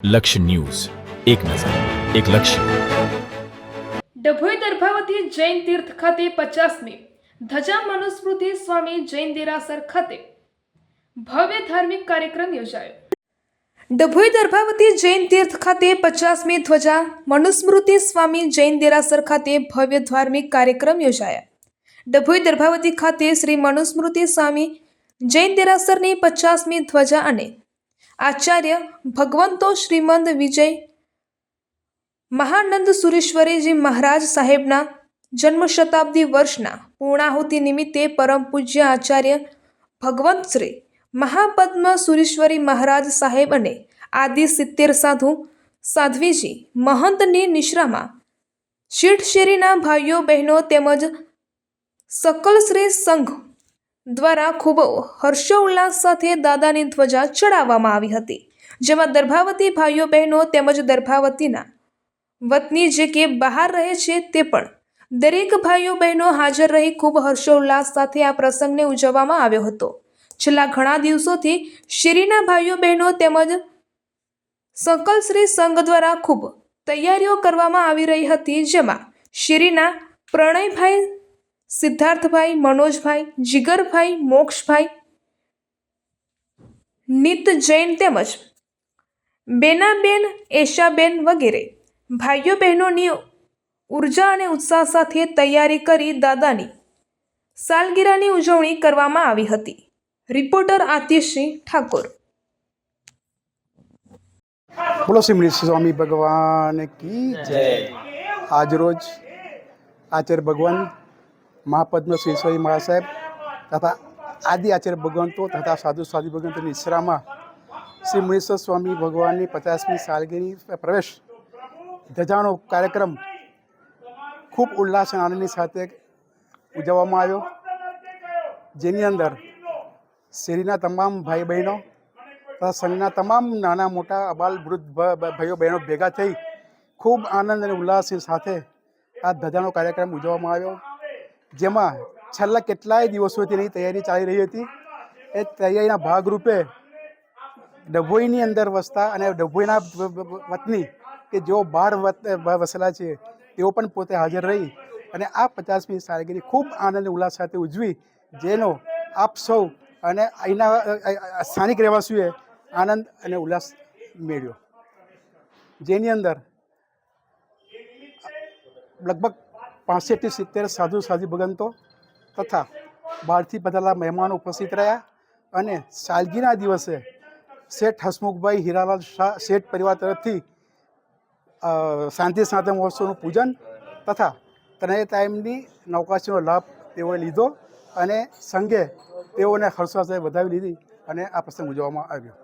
લક્ષ્ય ન્યૂઝ, એક નજર, એક લક્ષ્ય. ડભોઈ દર્ભાવતી જૈન તીર્થ ખાતે 50મી ધજા મનુસ્મૃતિ સ્વામી જૈન દેરાસર ખાતે ભવ્ય ધાર્મિક કાર્યક્રમ યોજાયો। ડભોઈ દર્ભાવતી જૈન તીર્થ ખાતે 50મી ધ્વજા મનુસ્મૃતિ સ્વામી જૈન દેરાસર ખાતે ભવ્ય ધાર્મિક કાર્યક્રમ યોજાયા। ડભોઈ દર્ભાવતી ખાતે શ્રી મનુસ્મૃતિ સ્વામી જૈન દેરાસરની 50મી ધ્વજા અને આચાર્ય ભગવંતો શ્રીમંત વિજય મહાનંદ સુરેશ્વરીજી મહારાજ સાહેબના જન્મ શતાબ્દી વર્ષના પૂર્ણાહુતિ નિમિત્તે પરમ પૂજ્ય આચાર્ય ભગવંત શ્રી મહાપદ્મ સુરેશ્વરી મહારાજ સાહેબ અને આદિ 70 સાધુ સાધ્વીજી મહંતની નિશ્રામાં શેઠશેરીના ભાઈઓ બહેનો તેમજ સકલ શ્રી સંઘ દ્વારા ખૂબ હર્ષોલ્લાસ સાથે દાદાની ધ્વજા ચડાવવામાં આવી હતી, જેમાં દર્ભાવતી ભાઈઓ બહેનો તેમજ દર્ભાવતીના વતની જે કે બહાર રહે છે તે પણ દરેક ભાઈઓ બહેનો હાજર રહી ખૂબ હર્ષોલ્લાસ સાથે આ પ્રસંગને ઉજવવામાં આવ્યો હતો। છેલ્લા ઘણા દિવસોથી શેરીના ભાઈઓ બહેનો તેમજ સકલ શ્રી સંઘ દ્વારા ખૂબ તૈયારીઓ કરવામાં આવી રહી હતી, જેમાં શેરીના પ્રણયભાઈ, સિદ્ધાર્થભાઈ, મનોજભાઈ, જીગરભાઈ, મોક્ષભાઈ, નિત જૈન તેમજ બેનાબેન, એશાબેન વગેરે ભાઈઓ બહેનોની ઉર્જા અને ઉત્સાહ સાથે તૈયારી કરી દાદાની સાલગીરાની ઉજવણી કરવામાં આવી હતી। રિપોર્ટર આતિશસિંહ ઠાકોર। બોલો શ્રી સ્વામી ભગવાન કી જય। આજરોજ આચાર્ય ભગવાન મહાપદ્મ સુરેશ્વરી મહારાજ સાહેબ તથા આદિ આચાર્ય ભગવંતો તથા સાધુ સાધુ ભગવંતોની ઈશ્વરામાં શ્રી મુનીશ્વર સ્વામી ભગવાનની 50મી સાલગીરી પ્રવેશ ધજાનો કાર્યક્રમ ખૂબ ઉલ્લાસ અને આનંદની સાથે ઉજવવામાં આવ્યો, જેની અંદર શેરીના તમામ ભાઈ બહેનો તથા સંઘના તમામ નાના મોટા અબાલ વૃદ્ધ ભાઈઓ બહેનો ભેગા થઈ ખૂબ આનંદ અને ઉલ્લાસની સાથે આ ધજાનો કાર્યક્રમ ઉજવવામાં આવ્યો, જેમાં છેલ્લા કેટલાય દિવસોથી એની તૈયારી ચાલી રહી હતી। એ તૈયારીના ભાગરૂપે ડભોઈની અંદર વસતા અને ડભોઈના વતની કે જેઓ બહાર વસેલા છે તેઓ પણ પોતે હાજર રહી અને આ 50મી સાલગીરી ખૂબ આનંદ અને ઉલ્લાસ સાથે ઉજવી, જેનો આપ સૌ અને અહીંના સ્થાનિક રહેવાસીઓએ આનંદ અને ઉલ્લાસ મેળવ્યો, જેની અંદર લગભગ 65 થી 70 સાધુ સાધુ ભગવંતો તથા બહારથી બધાલા મહેમાનો ઉપસ્થિત રહ્યા અને સાલગીરના દિવસે શેઠ હસમુખભાઈ હીરાલાલ શાહ શેઠ પરિવાર તરફથી શાંતિ સાધન મહોત્સવનું પૂજન તથા ત્રણેય ટાઈમની નવકાશીનો લાભ તેઓએ લીધો અને સંઘે તેઓને હર્ષોલ્લાસ વધાવી લીધી અને આ પ્રસંગ ઉજવવામાં આવ્યો।